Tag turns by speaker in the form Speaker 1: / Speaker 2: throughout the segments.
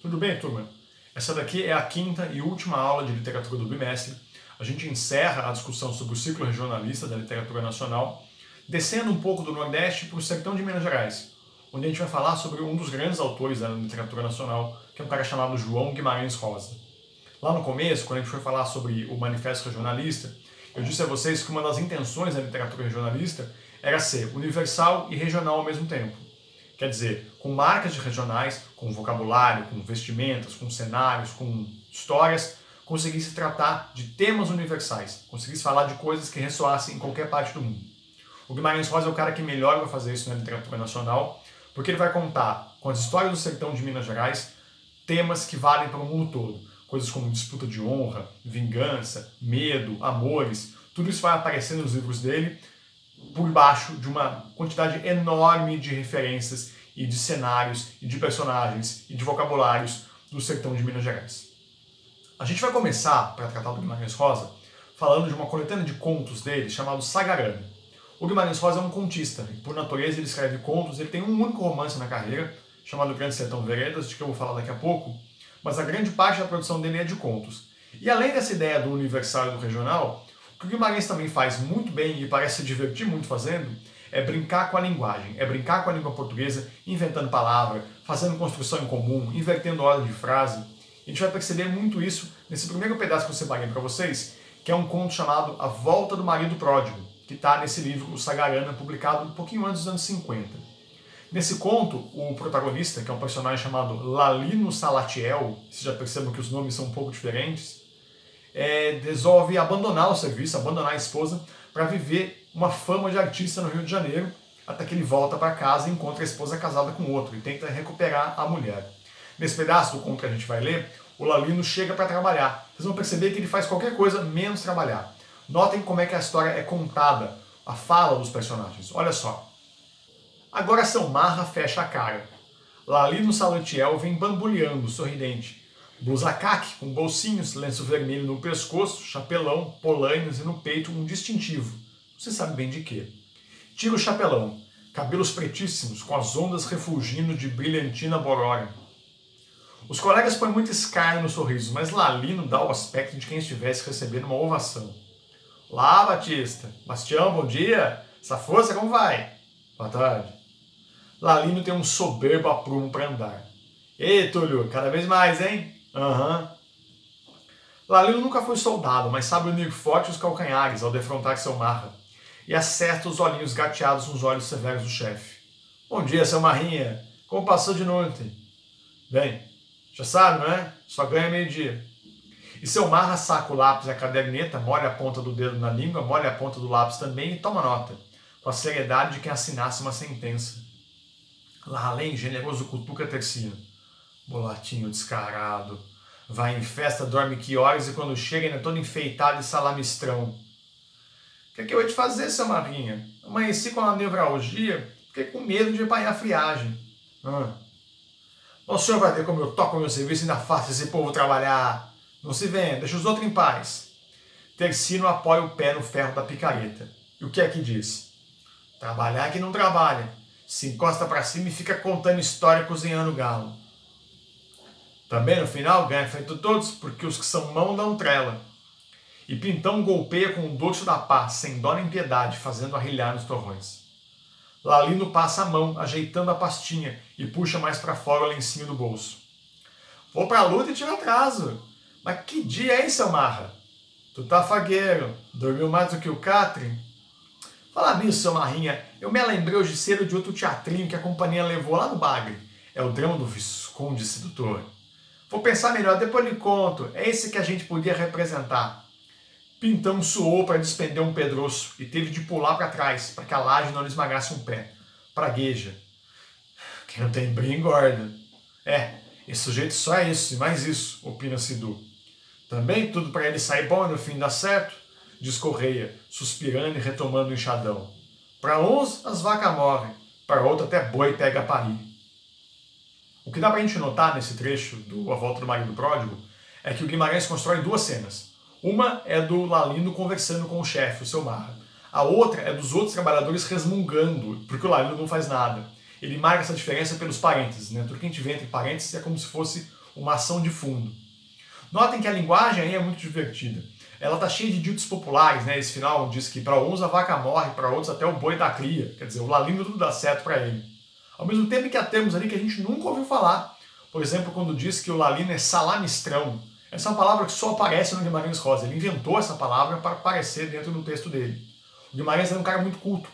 Speaker 1: Tudo bem, turma? Essa daqui é a quinta e última aula de literatura do bimestre. A gente encerra a discussão sobre o ciclo regionalista da literatura nacional, descendo um pouco do Nordeste para o sertão de Minas Gerais, onde a gente vai falar sobre um dos grandes autores da literatura nacional, que é um cara chamado João Guimarães Rosa. Lá no começo, quando a gente foi falar sobre o Manifesto Regionalista, eu disse a vocês que uma das intenções da literatura regionalista era ser universal e regional ao mesmo tempo. Quer dizer, com marcas de regionais, com vocabulário, com vestimentas, com cenários, com histórias, conseguisse tratar de temas universais, conseguisse falar de coisas que ressoassem em qualquer parte do mundo. O Guimarães Rosa é o cara que melhor vai fazer isso na literatura nacional, porque ele vai contar, com as histórias do sertão de Minas Gerais, temas que valem para o mundo todo. Coisas como disputa de honra, vingança, medo, amores, tudo isso vai aparecer nos livros dele, por baixo de uma quantidade enorme de referências e de cenários e de personagens e de vocabulários do sertão de Minas Gerais. A gente vai começar, para tratar do Guimarães Rosa, falando de uma coletânea de contos dele chamado Sagarana. O Guimarães Rosa é um contista, e por natureza ele escreve contos, ele tem um único romance na carreira, chamado Grande Sertão Veredas, de que eu vou falar daqui a pouco, mas a grande parte da produção dele é de contos. E além dessa ideia do universal e do regional, o que o Guimarães também faz muito bem e parece se divertir muito fazendo é brincar com a linguagem, é brincar com a língua portuguesa, inventando palavra, fazendo construção em comum, invertendo ordem de frase. A gente vai perceber muito isso nesse primeiro pedaço que eu separei para vocês, que é um conto chamado A Volta do Marido Pródigo, que está nesse livro, o Sagarana, publicado um pouquinho antes dos anos 50. Nesse conto, o protagonista, que é um personagem chamado Lalino Salatiel, vocês já percebem que os nomes são um pouco diferentes, resolve abandonar o serviço, abandonar a esposa, para viver uma fama de artista no Rio de Janeiro, até que ele volta para casa e encontra a esposa casada com outro, e tenta recuperar a mulher. Nesse pedaço do conto que a gente vai ler, o Lalino chega para trabalhar. Vocês vão perceber que ele faz qualquer coisa menos trabalhar. Notem como é que a história é contada, a fala dos personagens. Olha só. Agora Seu Marra fecha a cara. Lalino Salatiel vem bamboleando, sorridente. Blusa caque, com bolsinhos, lenço vermelho no pescoço, chapelão, polainas e no peito um distintivo. Você sabe bem de quê. Tira o chapelão, cabelos pretíssimos, com as ondas refulgindo de brilhantina borora. Os colegas põem muito escárnio no sorriso, mas Lalino dá o aspecto de quem estivesse recebendo uma ovação. Lá, Batista. Bastião, bom dia. Essa força, como vai? Boa tarde. Lalino tem um soberbo aprumo para andar. Ei, Túlio, cada vez mais, hein? Aham. Lalino nunca foi soldado, mas sabe unir forte os calcanhares ao defrontar Seu Marra. E acerta os olhinhos gateados nos olhos severos do chefe. Bom dia, seu Marrinha. Como passou de noite? Bem, já sabe, não é? Só ganha meio-dia. E Seu Marra saca o lápis e a caderneta, molha a ponta do dedo na língua, molha a ponta do lápis também e toma nota, com a seriedade de quem assinasse uma sentença. Lá além, generoso cutuca Tercino. Bolatinho descarado. Vai em festa, dorme que horas e quando chega ainda todo enfeitado e salamistrão. O que é que eu ia te fazer, seu Marrinha? Amanheci com uma nevralgia, fiquei com medo de apanhar a friagem. O senhor vai ver como eu toco o meu serviço e ainda faço esse povo trabalhar. Não se venda, deixa os outros em paz. Tercino apoia o pé no ferro da picareta. E o que é que diz? Trabalhar que não trabalha. Se encosta pra cima e fica contando história cozinhando galo. Também no final ganha feito todos, porque os que são mão dão trela. E Pintão golpeia com o dorso da pá, sem dó nem piedade, fazendo arrilhar nos torrões. Lalino passa a mão, ajeitando a pastinha, e puxa mais pra fora o lencinho do bolso. Vou pra luta e tiro atraso. Mas que dia, hein, seu Marra? Tu tá fagueiro, dormiu mais do que o Catre? Falar nisso, seu Marrinha, eu me lembrei hoje cedo de outro teatrinho que a companhia levou lá no Bagre. É o drama do Visconde Sedutor. Vou pensar melhor, depois lhe conto. É esse que a gente podia representar. Pintão suou para despender um pedroço e teve de pular para trás, para que a laje não lhe esmagasse um pé. Pragueja. Quem não tem brim engorda. Esse sujeito só é isso, e mais isso, opina Sidu. Também tudo para ele sair bom e no fim dar certo, diz Correia, suspirando e retomando o enxadão. Para uns, as vacas morrem, para outros até boi pega a parir. O que dá para a gente notar nesse trecho do A Volta do Marido Pródigo é que o Guimarães constrói duas cenas. Uma é do Lalino conversando com o chefe, o seu Marra. A outra é dos outros trabalhadores resmungando, porque o Lalino não faz nada. Ele marca essa diferença pelos parênteses, né? Tudo que a gente vê entre parênteses é como se fosse uma ação de fundo. Notem que a linguagem aí é muito divertida. Ela está cheia de ditos populares, né? Esse final diz que para uns a vaca morre, para outros até o boi dá cria. Quer dizer, o Lalino tudo dá certo para ele. Ao mesmo tempo que há termos ali que a gente nunca ouviu falar. Por exemplo, quando diz que o Lalino é salamistrão. Essa é uma palavra que só aparece no Guimarães Rosa. Ele inventou essa palavra para aparecer dentro do texto dele. O Guimarães era um cara muito culto.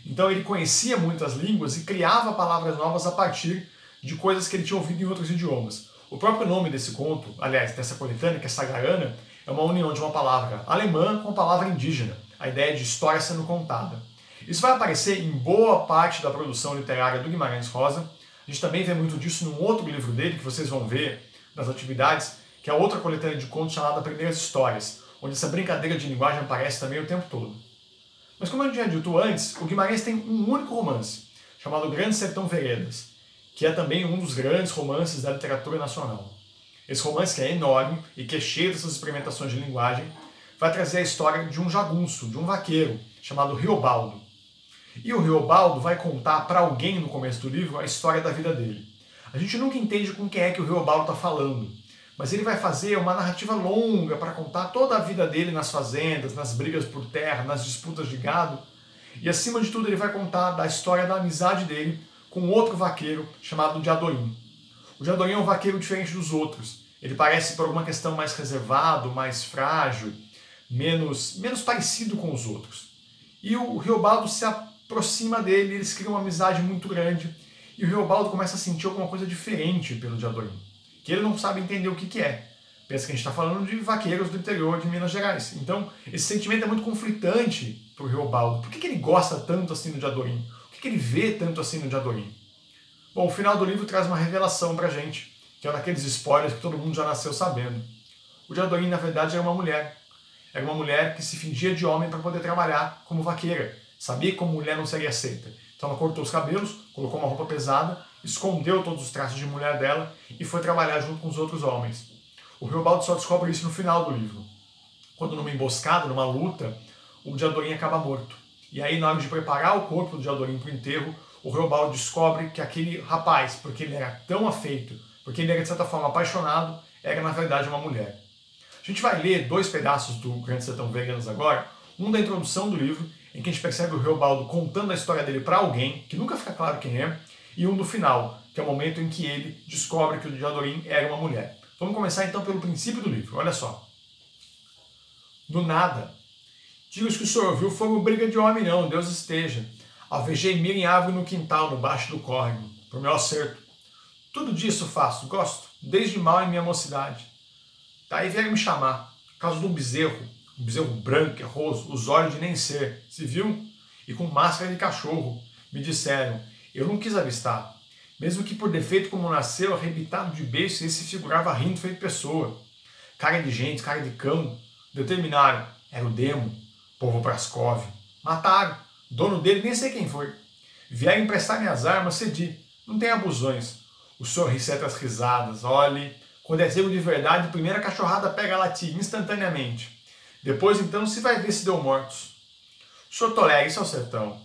Speaker 1: Então ele conhecia muitas línguas e criava palavras novas a partir de coisas que ele tinha ouvido em outros idiomas. O próprio nome desse conto, aliás, dessa coletânea, que é Sagarana, é uma união de uma palavra alemã com uma palavra indígena, a ideia de história sendo contada. Isso vai aparecer em boa parte da produção literária do Guimarães Rosa. A gente também vê muito disso num outro livro dele, que vocês vão ver nas atividades, que é outra coletânea de contos chamada Primeiras Histórias, onde essa brincadeira de linguagem aparece também o tempo todo. Mas como eu tinha dito antes, o Guimarães tem um único romance, chamado Grande Sertão Veredas, que é também um dos grandes romances da literatura nacional. Esse romance, que é enorme e que é cheio dessas experimentações de linguagem, vai trazer a história de um jagunço, de um vaqueiro, chamado Riobaldo. E o Riobaldo vai contar para alguém no começo do livro a história da vida dele. A gente nunca entende com quem é que o Riobaldo está falando, mas ele vai fazer uma narrativa longa para contar toda a vida dele nas fazendas, nas brigas por terra, nas disputas de gado. E acima de tudo ele vai contar da história da amizade dele com outro vaqueiro chamado Diadorim. O Diadorim é um vaqueiro diferente dos outros. Ele parece, por alguma questão, mais reservado, mais frágil, menos parecido com os outros. E o Riobaldo se aproxima dele, eles criam uma amizade muito grande, e o Riobaldo começa a sentir alguma coisa diferente pelo Diadorim, que ele não sabe entender o que é. Pensa que a gente está falando de vaqueiros do interior de Minas Gerais. Então, esse sentimento é muito conflitante para o Riobaldo. Por que ele gosta tanto assim do Diadorim? O que ele vê tanto assim no Diadorim? Bom, o final do livro traz uma revelação pra gente, que é um daqueles spoilers que todo mundo já nasceu sabendo. O Diadorim, na verdade, era uma mulher. Era uma mulher que se fingia de homem para poder trabalhar como vaqueira. Sabia que como mulher não seria aceita. Então ela cortou os cabelos, colocou uma roupa pesada, escondeu todos os traços de mulher dela e foi trabalhar junto com os outros homens. O Riobaldo só descobre isso no final do livro. Quando numa emboscada, numa luta, o Diadorim acaba morto. E aí, na hora de preparar o corpo do Diadorim para o enterro, o Riobaldo descobre que aquele rapaz, porque ele era tão afeito, porque ele era de certa forma apaixonado, era na verdade uma mulher. A gente vai ler dois pedaços do Grande Sertão Veredas agora, um da introdução do livro, em que a gente percebe o Riobaldo contando a história dele para alguém, que nunca fica claro quem é, e um do final, que é o momento em que ele descobre que o Diadorim era uma mulher. Vamos começar então pelo princípio do livro, olha só. Do nada. Digo-os que o senhor ouviu fogo briga de homem não, Deus esteja. Alvejei milho em árvore no quintal, no baixo do córrego, pro meu acerto. Tudo disso faço, gosto, desde mal em minha mocidade. Daí vieram me chamar, por causa de um bezerro branco, erroso, os olhos de nem ser, se viu? E com máscara de cachorro. Me disseram, eu não quis avistar. Mesmo que por defeito como nasceu, arrebitado de beiço, ele se figurava rindo feito pessoa. Cara de gente, cara de cão. Determinaram, era o demo, povo Praskov. Mataram. Dono dele, nem sei quem foi. Vieram emprestar minhas armas, cedi. Não tem abusões. O senhor receta as risadas. Olhe, quando é zelo de verdade, a primeira cachorrada pega a latir instantaneamente. Depois, então, se vai ver se deu mortos. O senhor tolera, isso é o sertão.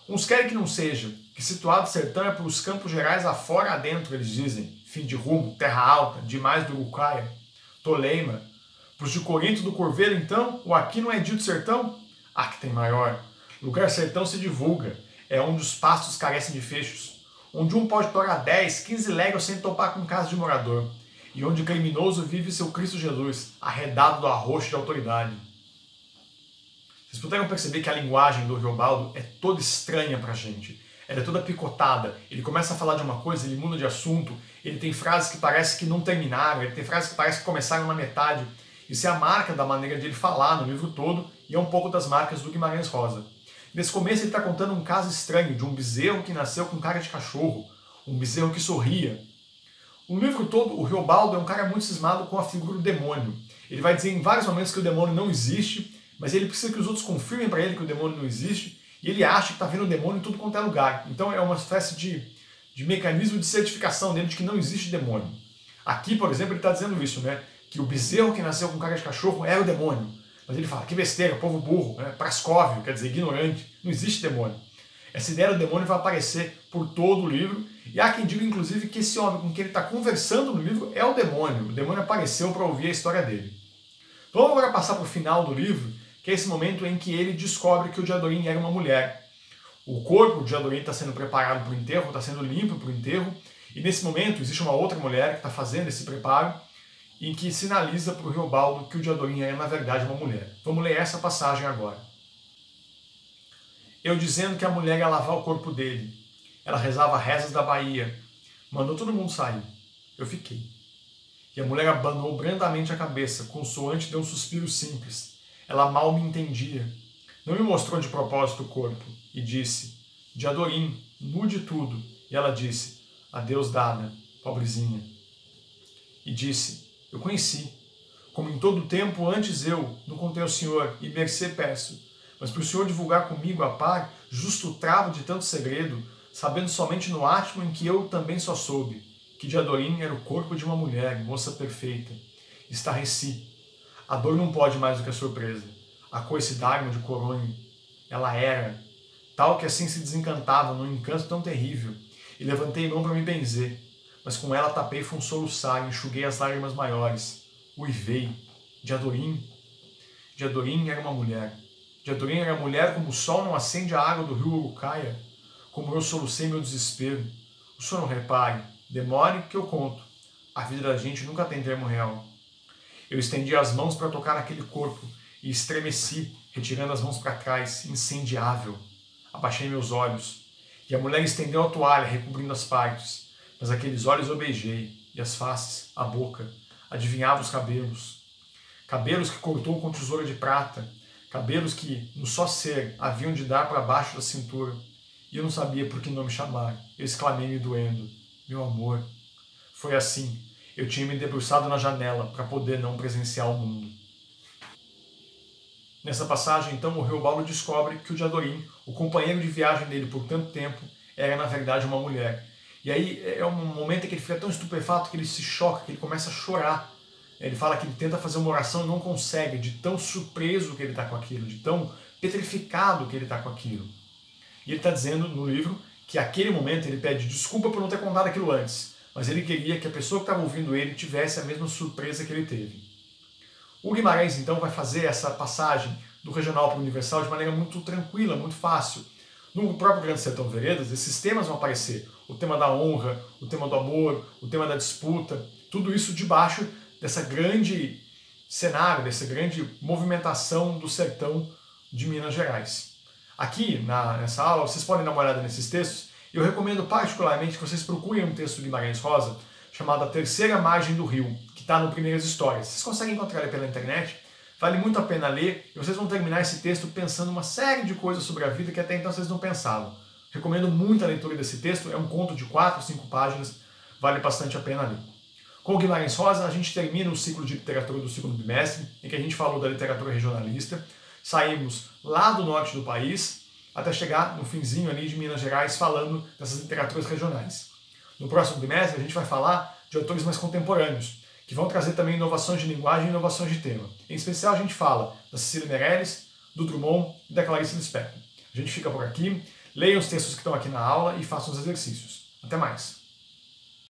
Speaker 1: Uns querem que não seja, que situado sertão é pelos campos gerais afora adentro, eles dizem. Fim de rumo, terra alta, demais do Uruguaia. Toleima. Pros de Corinto do Corveiro, então, o aqui não é dito sertão? Ah, que tem maior. Lugar sertão se divulga, é onde os pastos carecem de fechos, onde um pode torar 10, 15 léguas sem topar com casa de morador, e onde o criminoso vive seu Cristo Jesus, arredado do arroxo de autoridade. Vocês puderam perceber que a linguagem do Riobaldo é toda estranha pra gente, ela é toda picotada, ele começa a falar de uma coisa, ele muda de assunto, ele tem frases que parece que não terminaram, ele tem frases que parece que começaram na metade. Isso é a marca da maneira de ele falar no livro todo, e é um pouco das marcas do Guimarães Rosa. Nesse começo ele está contando um caso estranho de um bezerro que nasceu com cara de cachorro, um bezerro que sorria. No livro todo, o Riobaldo é um cara muito cismado com a figura do demônio. Ele vai dizer em vários momentos que o demônio não existe, mas ele precisa que os outros confirmem para ele que o demônio não existe, e ele acha que está vendo o demônio em tudo quanto é lugar. Então é uma espécie de mecanismo de certificação dele de que não existe demônio. Aqui, por exemplo, ele está dizendo isso, né? Que o bezerro que nasceu com cara de cachorro era o demônio. Mas ele fala, que besteira, povo burro, né? Prascóvio, quer dizer, ignorante, não existe demônio. Essa ideia do demônio vai aparecer por todo o livro, e há quem diga, inclusive, que esse homem com quem ele está conversando no livro é o demônio apareceu para ouvir a história dele. Então vamos agora passar para o final do livro, que é esse momento em que ele descobre que o Diadorim era uma mulher. O corpo de Diadorim está sendo preparado para o enterro, está sendo limpo para o enterro, e nesse momento existe uma outra mulher que está fazendo esse preparo, em que sinaliza para o Riobaldo que o Diadorim é, na verdade, uma mulher. Vamos ler essa passagem agora. Eu dizendo que a mulher ia lavar o corpo dele. Ela rezava rezas da Bahia. Mandou todo mundo sair. Eu fiquei. E a mulher abanou brandamente a cabeça, consoante deu um suspiro simples. Ela mal me entendia. Não me mostrou de propósito o corpo. E disse, Diadorim, mude tudo. E ela disse, adeus dada, pobrezinha. E disse, eu conheci. Como em todo o tempo antes eu, não contei ao senhor, e mercê peço. Mas para o senhor divulgar comigo a par, justo o travo de tanto segredo, sabendo somente no átimo em que eu também só soube, que Diadorim era o corpo de uma mulher, moça perfeita. Estarreci. A dor não pode mais do que a surpresa. A coice d'água de coronho. Ela era, tal que assim se desencantava num encanto tão terrível, e levantei mão para me benzer, mas com ela tapei foi um soluçar e enxuguei as lágrimas maiores. Uivei. Diadorim. Diadorim era uma mulher. Diadorim era mulher como o sol não acende a água do rio Urucaia, como eu solucei meu desespero. O senhor não repare, demore que eu conto. A vida da gente nunca tem termo real. Eu estendi as mãos para tocar naquele corpo e estremeci, retirando as mãos para trás, incendiável. Abaixei meus olhos, e a mulher estendeu a toalha, recobrindo as partes, mas aqueles olhos eu beijei, e as faces, a boca, adivinhava os cabelos. Cabelos que cortou com tesoura de prata, cabelos que, no só ser, haviam de dar para baixo da cintura. E eu não sabia por que nome chamar. Eu exclamei me doendo. Meu amor. Foi assim. Eu tinha me debruçado na janela para poder não presenciar o mundo. Nessa passagem, então, o Riobaldo descobre que o Diadorim, o companheiro de viagem dele por tanto tempo, era, na verdade, uma mulher. E aí é um momento em que ele fica tão estupefato que ele se choca, que ele começa a chorar. Ele fala que ele tenta fazer uma oração e não consegue, de tão surpreso que ele está com aquilo, de tão petrificado que ele está com aquilo. E ele está dizendo no livro que aquele momento ele pede desculpa por não ter contado aquilo antes, mas ele queria que a pessoa que estava ouvindo ele tivesse a mesma surpresa que ele teve. O Guimarães, então, vai fazer essa passagem do regional para o universal de maneira muito tranquila, muito fácil. No próprio Grande Sertão Veredas, esses temas vão aparecer. O tema da honra, o tema do amor, o tema da disputa, tudo isso debaixo dessa grande cenário, dessa grande movimentação do sertão de Minas Gerais. Aqui, nessa aula, vocês podem dar uma olhada nesses textos. Eu recomendo particularmente que vocês procurem um texto do Guimarães Rosa chamado A Terceira Margem do Rio, que está no Primeiras Histórias. Vocês conseguem encontrar ele pela internet, vale muito a pena ler, e vocês vão terminar esse texto pensando uma série de coisas sobre a vida que até então vocês não pensavam. Recomendo muito a leitura desse texto, é um conto de 4 ou 5 páginas, vale bastante a pena ler. Com o Guimarães Rosa, a gente termina o ciclo de literatura do segundo bimestre, em que a gente falou da literatura regionalista. Saímos lá do norte do país, até chegar no finzinho ali de Minas Gerais, falando dessas literaturas regionais. No próximo bimestre, a gente vai falar de autores mais contemporâneos, que vão trazer também inovações de linguagem e inovações de tema. Em especial, a gente fala da Cecília Meirelles, do Drummond e da Clarice Lispector. A gente fica por aqui, leiam os textos que estão aqui na aula e façam os exercícios. Até mais!